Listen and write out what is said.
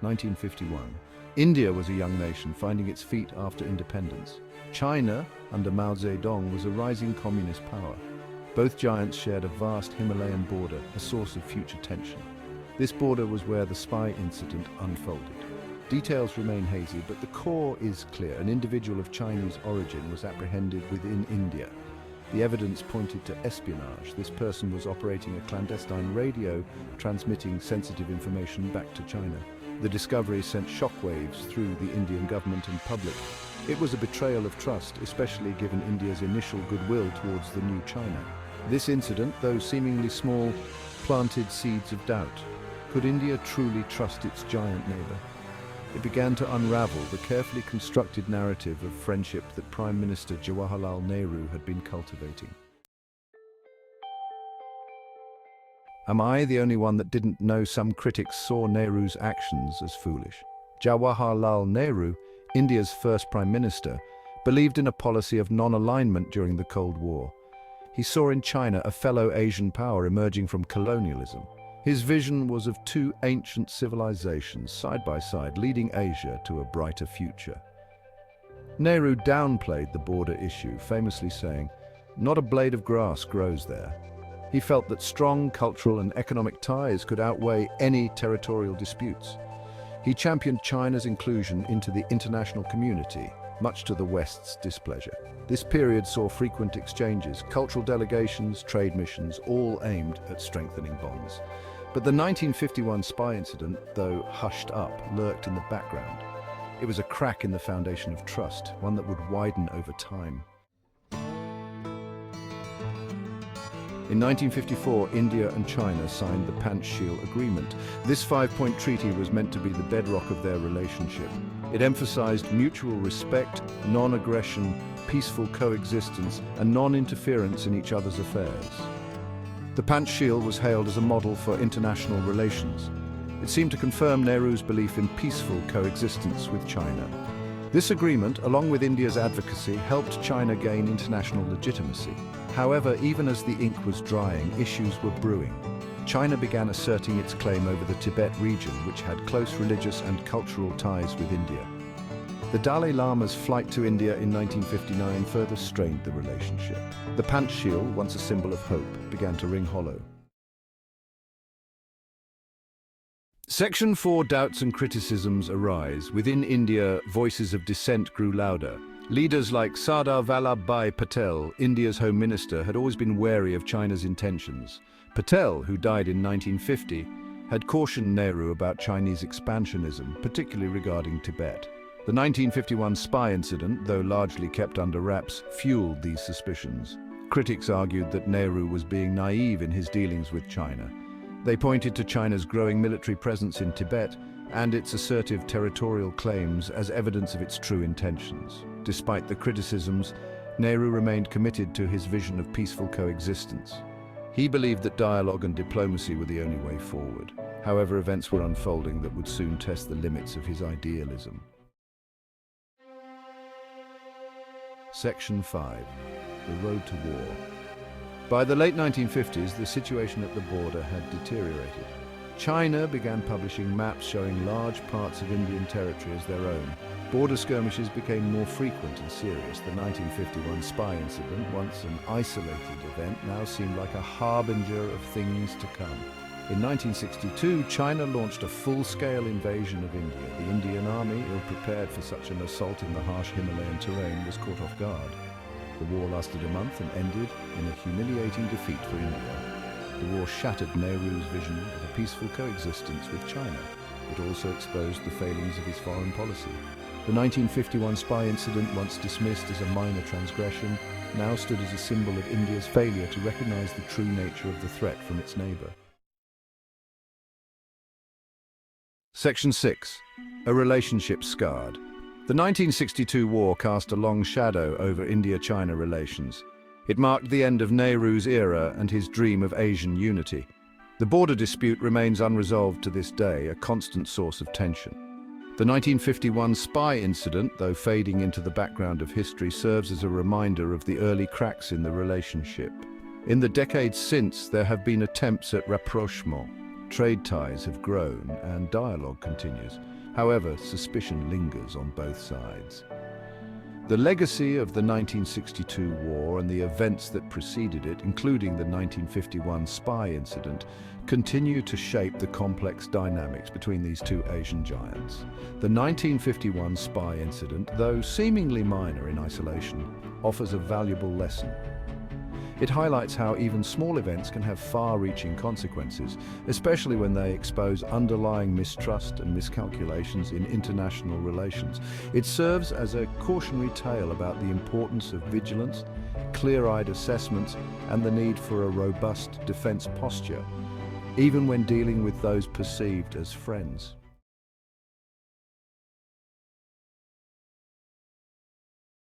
1951. India was a young nation finding its feet after independence. China, under Mao Zedong, was a rising communist power. Both giants shared a vast Himalayan border, a source of future tension. This border was where the spy incident unfolded. Details remain hazy, but the core is clear. An individual of Chinese origin was apprehended within India. The evidence pointed to espionage. This person was operating a clandestine radio, transmitting sensitive information back to China. The discovery sent shockwaves through the Indian government and public. It was a betrayal of trust, especially given India's initial goodwill towards the new China. This incident, though seemingly small, planted seeds of doubt. Could India truly trust its giant neighbor? It began to unravel the carefully constructed narrative of friendship that Prime Minister Jawaharlal Nehru had been cultivating. Am I the only one that didn't know some critics saw Nehru's actions as foolish? Jawaharlal Nehru, India's first Prime Minister, believed in a policy of non-alignment during the Cold War. He saw in China a fellow Asian power emerging from colonialism. His vision was of two ancient civilizations side by side, leading Asia to a brighter future. Nehru downplayed the border issue, famously saying, "Not a blade of grass grows there." He felt that strong cultural and economic ties could outweigh any territorial disputes. He championed China's inclusion into the international community, much to the West's displeasure. This period saw frequent exchanges, cultural delegations, trade missions, all aimed at strengthening bonds. But the 1951 spy incident, though hushed up, lurked in the background. It was a crack in the foundation of trust, one that would widen over time. In 1954, India and China signed the Panchsheel Agreement. This five-point treaty was meant to be the bedrock of their relationship. It emphasized mutual respect, non-aggression, peaceful coexistence, and non-interference in each other's affairs. The Panchsheel was hailed as a model for international relations. It seemed to confirm Nehru's belief in peaceful coexistence with China. This agreement, along with India's advocacy, helped China gain international legitimacy. However, even as the ink was drying, issues were brewing. China began asserting its claim over the Tibet region, which had close religious and cultural ties with India. The Dalai Lama's flight to India in 1959 further strained the relationship. The Panchsheel, once a symbol of hope, began to ring hollow. Section 4 doubts and criticisms arise. Within India, voices of dissent grew louder. Leaders like Sardar Vallabhbhai Patel, India's Home Minister, had always been wary of China's intentions. Patel, who died in 1950, had cautioned Nehru about Chinese expansionism, particularly regarding Tibet. The 1951 spy incident, though largely kept under wraps, fueled these suspicions. Critics argued that Nehru was being naive in his dealings with China. They pointed to China's growing military presence in Tibet and its assertive territorial claims as evidence of its true intentions. Despite the criticisms, Nehru remained committed to his vision of peaceful coexistence. He believed that dialogue and diplomacy were the only way forward. However, events were unfolding that would soon test the limits of his idealism. Section 5. The Road to War. By the late 1950s, the situation at the border had deteriorated. China began publishing maps showing large parts of Indian territory as their own. Border skirmishes became more frequent and serious. The 1951 spy incident, once an isolated event, now seemed like a harbinger of things to come. In 1962, China launched a full-scale invasion of India. The Indian army, ill-prepared for such an assault in the harsh Himalayan terrain, was caught off guard. The war lasted a month and ended in a humiliating defeat for India. The war shattered Nehru's vision of a peaceful coexistence with China. It also exposed the failings of his foreign policy. The 1951 spy incident, once dismissed as a minor transgression, now stood as a symbol of India's failure to recognize the true nature of the threat from its neighbor. Section 6. A relationship scarred. The 1962 war cast a long shadow over India-China relations. It marked the end of Nehru's era and his dream of Asian unity. The border dispute remains unresolved to this day, a constant source of tension. The 1951 spy incident, though fading into the background of history, serves as a reminder of the early cracks in the relationship. In the decades since, there have been attempts at rapprochement. Trade ties have grown and dialogue continues. However, suspicion lingers on both sides. The legacy of the 1962 war and the events that preceded it, including the 1951 spy incident, continue to shape the complex dynamics between these two Asian giants. The 1951 spy incident, though seemingly minor in isolation, offers a valuable lesson. It highlights how even small events can have far-reaching consequences, especially when they expose underlying mistrust and miscalculations in international relations. It serves as a cautionary tale about the importance of vigilance, clear-eyed assessments, and the need for a robust defense posture, even when dealing with those perceived as friends.